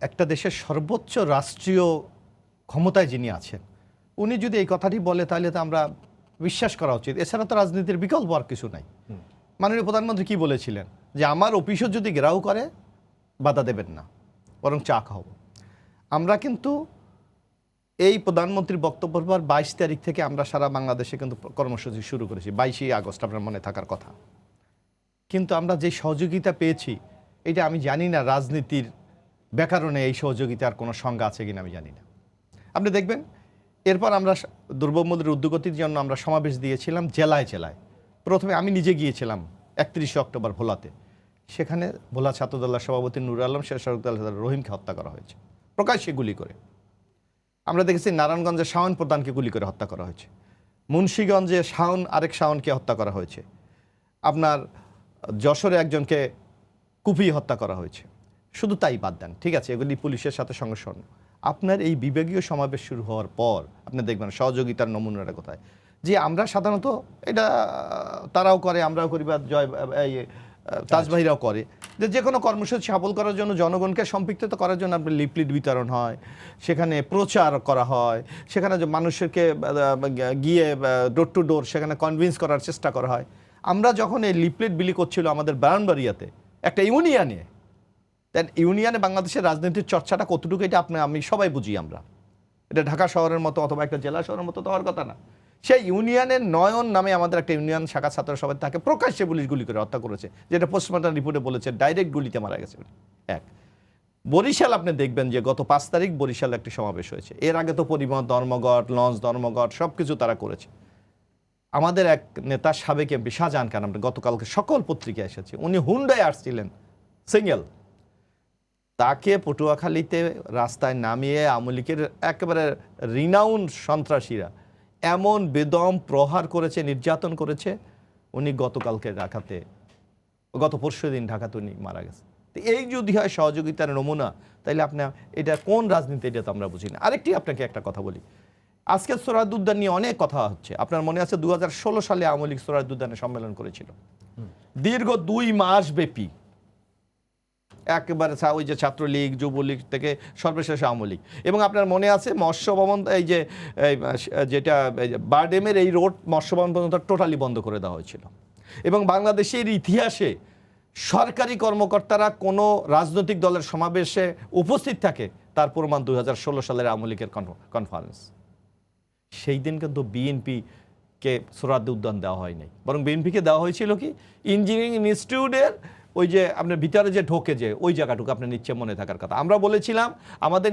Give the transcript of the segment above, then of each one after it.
একটা দেশের সর্বোচ্চ রাষ্ট্রীয় ক্ষমতায় যিনি আছেন উনি যদি এই কথাটি বলে তাহলে তো আমরা বিশ্বাস করা উচিত। এছাড়া তো রাজনীতির বিকল্প আর কিছু নাই। মাননীয় প্রধানমন্ত্রী কি বলেছিলেন যে আমার অফিসও যদি ঘেরাও করে বাধা দেবেন না, বরং চা খাওয়াবো। আমরা কিন্তু এই প্রধানমন্ত্রীর বক্তব্যের পর 22 তারিখ থেকে আমরা সারা বাংলাদেশে কিন্তু কর্মসূচি শুরু করেছি। 22 আগস্ট আপনার মনে থাকার কথা। কিন্তু আমরা যে সহযোগিতা পেয়েছি এটা আমি জানি না রাজনীতির ব্যাকরণে এই সহযোগিতার কোনো সংজ্ঞা আছে কিনা আমি জানি না। আপনি দেখবেন এরপর আমরা দ্রব্যমূল্যের ঊর্ধ্বগতির জন্য আমরা সমাবেশ দিয়েছিলাম জেলায় জেলায়। প্রথমে আমি নিজে গিয়েছিলাম 31 অক্টোবর ভোলাতে। সেখানে ভোলা ছাত্রদলের সভাপতি নুর আলম রহিমকে হত্যা করা হয়েছে প্রকাশ্যে গুলি করে। আমরা দেখেছি নারায়ণগঞ্জে শাওন প্রধানকে গুলি করে হত্যা করা হয়েছে। মুন্সিগঞ্জে শাওন আরেক শাওনকে হত্যা করা হয়েছে। আপনার যশোরে একজনকে কুপিয়ে হত্যা করা হয়েছে। শুধু তাই বাদ দেন, ঠিক আছে, এগুলি পুলিশের সাথে সংঘর্ষণ। আপনার এই বিভাগীয় সমাবেশ শুরু হওয়ার পর আপনি দেখবেন সহযোগিতার নমুনাটা কোথায়। যে আমরা সাধারণত এটা তারাও করে, আমরাও করি, বা তাজবাহিরাও করে, যে কোনো কর্মসূচি সফল করার জন্য জনগণকে সম্পৃক্ত করার জন্য আপনার লিফলেট বিতরণ হয়, সেখানে প্রচার করা হয়, সেখানে যে মানুষকে গিয়ে ডোর টু ডোর সেখানে কনভিন্স করার চেষ্টা করা হয়। আমরা যখন এই লিফলেট বিলি করছিল আমাদের ব্রাহ্মণবাড়িয়াতে একটা ইউনিয়নে, দেন ইউনিয়নে বাংলাদেশের রাজনীতির চর্চাটা কতটুকু এটা আমি সবাই বুঝি। আমরা এটা ঢাকা শহরের মতো অথবা একটা জেলা শহরের মতো তো হওয়ার কথা না। সেই ইউনিয়নের নয়ন নামে আমাদের একটা ইউনিয়ন শাখা ছাত্র সবাই তাকে প্রকাশ্যে পুলিশ গুলি করে হত্যা করেছে, যেটা পোস্টমর্টম রিপোর্টে বলেছে ডাইরেক্ট গুলিতে মারা গেছে। এক বরিশাল আপনি দেখবেন যে গত 5 তারিখ বরিশাল একটি সমাবেশ হয়েছে। এর আগে তো পরিবহন ধর্মঘট, লঞ্চ ধর্মঘট সব কিছু তারা করেছে। আমাদের এক নেতা সাবেক এমপি শাহজাহান খান, আমরা গতকালকে সকল পত্রিকায় এসেছে, উনি হুন্ডায় আসছিলেন সিঙ্গেল, তাকে পটুয়াখালীতে রাস্তায় নামিয়ে আওয়ামী লীগের একেবারে রিনাউন সন্ত্রাসীরা এমন বেদম প্রহার করেছে, নির্যাতন করেছে, উনি গতকালকে ঢাকাতে, গত পরশু দিন ঢাকাতে উনি মারা গেছে। তো এই যদি হয় সহযোগিতার নমুনা, তাইলে আপনি এটা কোন রাজনীতি, এটা তো আমরা বুঝি না। আরেকটি আপনাকে একটা কথা বলি, আজকে সোহরাওয়ার্দী উদ্যান নিয়ে অনেক কথা হচ্ছে। আপনার মনে আছে 2016 সালে আওয়ামী লীগ সোহরাওয়ার্দী উদ্যানে সম্মেলন করেছিল, দীর্ঘ 2 মাস ব্যাপী, একেবারে ওই যে ছাত্রলীগ যুবলীগ থেকে সর্বশেষ আওয়ামী লীগ। এবং আপনার মনে আছে মৎস্য ভবন, এই যে যেটা বারডেমের এই রোড মৎস্য ভবন পর্যন্ত টোটালি বন্ধ করে দেওয়া হয়েছিল। এবং বাংলাদেশের ইতিহাসে সরকারি কর্মকর্তারা কোনো রাজনৈতিক দলের সমাবেশে উপস্থিত থাকে তার প্রমাণ 2016 সালের আওয়ামী লীগের কনফারেন্স। সেই দিন কিন্তু বিএনপিকে সোহরাওয়ার্দী উদ্যান দেওয়া হয় নাই, বরং বিএনপিকে দেওয়া হয়েছিল কি ইঞ্জিনিয়ারিং ইনস্টিটিউটের ওই যে আপনার ভিতরে যে ঢোকে যে ওই জায়গাটুকু আপনার নিচ্ছে মনে থাকার কথা। আমরা বলেছিলাম আমাদের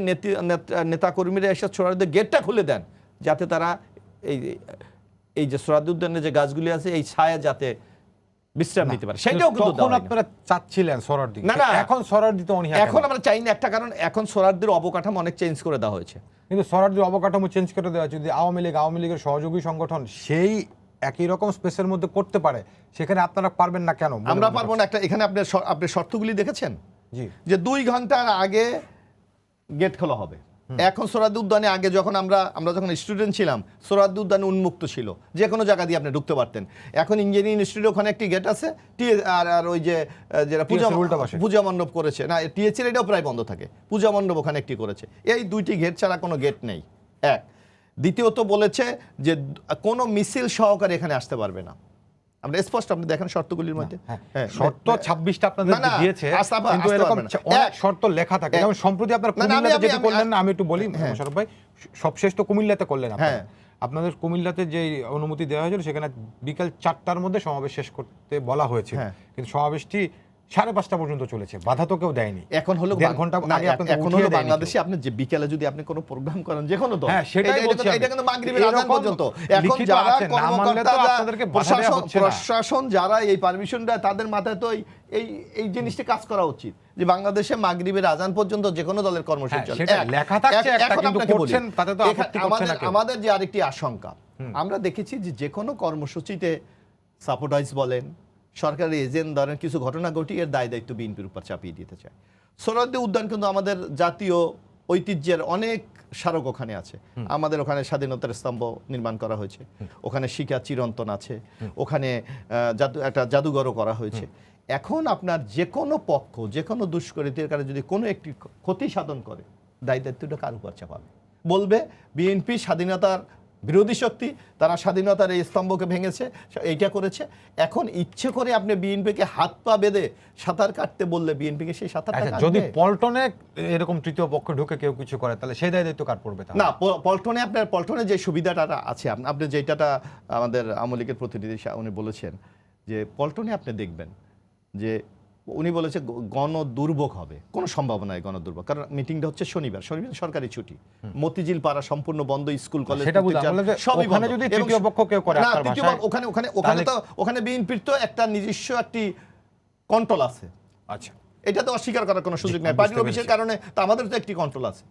নেতাকর্মীরা এসে সোহরাওয়ার্দী গেটটা খুলে দেন, যাতে তারা এই যে সোহরাওয়ার্দী উদ্যানে যে গাছগুলি আছে এই ছায়া যাতে বিশ্রাম নিতে পারে। সেটাও কিন্তু আপনারা চাচ্ছিলেন সোহরাওয়ার্দী, না না, এখন সোহরাওয়ার্দী তো এখন আমরা চাই না। একটা কারণ, এখন সোহরাওয়ার্দীর অবকাঠামো অনেক চেঞ্জ করে দেওয়া হয়েছে। কিন্তু সোহরাওয়ার্দীর অবকাঠামো চেঞ্জ করে দেওয়া হয়েছে, যদি আওয়ামী লীগের সহযোগী সংগঠন সেই একই রকম স্পেসের মধ্যে করতে পারে, সেখানে আপনারা পারবেন না কেন? আমরা পারবো না। একটা এখানে আপনি শর্তগুলি দেখেছেন জি, যে 2 ঘন্টার আগে গেট খোলা হবে। এখন সোহরাওয়ার্দী উদ্যানে আগে যখন আমরা যখন স্টুডেন্ট ছিলাম সোহরাওয়ার্দী উদ্যান উন্মুক্ত ছিল, যে কোনো জায়গা দিয়ে আপনি ঢুকতে পারতেন। এখন ইঞ্জিনিয়ারিং ইনস্টিটিউট ওখানে একটি গেট আছে, আর ওই যে যেটা পূজা মণ্ডপ করেছে না, টিএসসির এটাও প্রায় বন্ধ থাকে, পূজা মণ্ডপ ওখানে একটি করেছে। এই 2টি গেট ছাড়া কোনো গেট নেই। এক, দ্বিতীয়ত বলেছে যে কোনো মিছিল সহকারে এখানে আসতে পারবে না। আমরা স্পষ্ট, আপনি দেখেন শর্তগুলির মধ্যে শর্ত 26টা আপনাদের দিয়েছে, কিন্তু এরকম অনেক শর্ত লেখা থাকে। যেমন সম্প্রতি আপনারা কুমিল্লাতে যেটা করলেন না, আমি একটু বলি মোশাররফ ভাই, সবশেষ তো কুমিল্লাতে করলেন আপনারা। আপনাদের কুমিল্লাতে যে অনুমতি দেওয়া হয়েছিল সেখানে বিকাল 4টার মধ্যে সমাবেশ শেষ করতে বলা হয়েছে, কিন্তু সমাবেশটি 5:30 পর্যন্ত চলেছে, বাধা তো কেউ দেয়নি। এখন হলো 1.5 ঘন্টা আগে এখন হলো বাংলাদেশে আপনি যে বিকালে যদি আপনি কোনো প্রোগ্রাম করেন যে কোনো দল, সেটাই বলছি, এটা কিন্তু মাগরিবের আযান পর্যন্ত। এখন যারা কর্মকর্তা আপনাদেরকে প্রশাসন যারা এই পারমিশন দেয় তাদের মাথায় তো এই জিনিসটা কাজ করা উচিত যে বাংলাদেশে মাগরিবের আযান পর্যন্ত যে কোনো দলের কর্মসূচি চলে। সেটা লেখা থাকছে একটা, কিন্তু করছেন তাতে তো আপত্তি করছে না কেউ। আমাদের যে আরেকটি আশঙ্কা, আমরা দেখেছি যে কোনো কর্মসূচিতে সাপোর্টাইজ বলেন, সরকারি এজেন্ট ধরেন কিছু ঘটনা ঘটিয়ে এর দায় দায়িত্ব বিএনপির উপর চাপিয়ে দিতে চায়। সোহরাওয়ার্দী উদ্যান কিন্তু আমাদের জাতীয় ঐতিহ্যের অনেক স্মারক ওখানে আছে। আমাদের ওখানে স্বাধীনতার স্তম্ভ নির্মাণ করা হয়েছে, ওখানে শিকা চিরন্তন আছে, ওখানে একটা জাদুঘরও করা হয়েছে। এখন আপনার যে কোনো পক্ষ যে কোনো দুষ্কৃতির কারণে যদি কোনো একটি ক্ষতি সাধন করে দায়িত্বটা কার উপর চাপাবে? বলবে বিএনপি স্বাধীনতার বিরোধী শক্তি, তারা স্বাধীনতার এই স্তম্ভকে ভেঙেছে, এইটা করেছে। এখন ইচ্ছে করে আপনি বিএনপিকে হাত পা বেঁধে সাঁতার কাটতে বললে বিএনপিকে সেই সাঁতার যদি পল্টনে এরকম তৃতীয় পক্ষ ঢুকে কেউ কিছু করে তাহলে সেই দায়িত্ব কার পড়বে? না, পল্টনে আপনার পল্টনে যে সুবিধাটা আছে, আপনি যেটা আমাদের আওয়ামী লীগের প্রতিনিধি উনি বলেছেন যে পল্টনে আপনি দেখবেন যে উনি বলেছে গণ দুর্ভোগ হবে, কোনো সম্ভাবনা নাই গণ দুর্ভোগ, কারণ মিটিংটা হচ্ছে শনিবার সরকারি ছুটি, মতিঝিল পাড়া সম্পূর্ণ বন্ধ, স্কুল কলেজ সবই বন্ধ। যদি তৃতীয় পক্ষ কেউ করে ওখানে বিএনপির তো একটা নিজস্ব একটি কন্ট্রোল আছে। আচ্ছা, এটা তো অস্বীকার করার কোনো সুযোগ নেই, পার্টি অফিসের কারণে তো আমাদের তো একটি কন্ট্রোল আছে।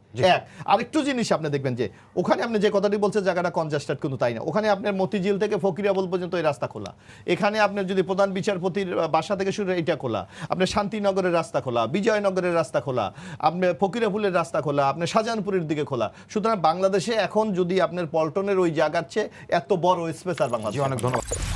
আরেকটু জিনিস আপনি দেখবেন যে ওখানে আপনি যে কথাটি বলছেন জায়গাটা কনজাস্টেড, কিন্তু তাই না, ওখানে আপনার মতিঝিল থেকে ফকিরাবল পর্যন্ত এই রাস্তা খোলা, এখানে আপনার যদি প্রধান বিচারপতির বাসা থেকে শুরু এটা খোলা, আপনার শান্তিনগরের রাস্তা খোলা, বিজয়নগরের রাস্তা খোলা, আপনার ফকিরাপুলের রাস্তা খোলা, আপনার শাহজাহানপুরের দিকে খোলা। সুতরাং বাংলাদেশে এখন যদি আপনার পল্টনের ওই জায়গার চেয়ে এত বড় স্পেস আর বাংলাদেশে। অনেক ধন্যবাদ।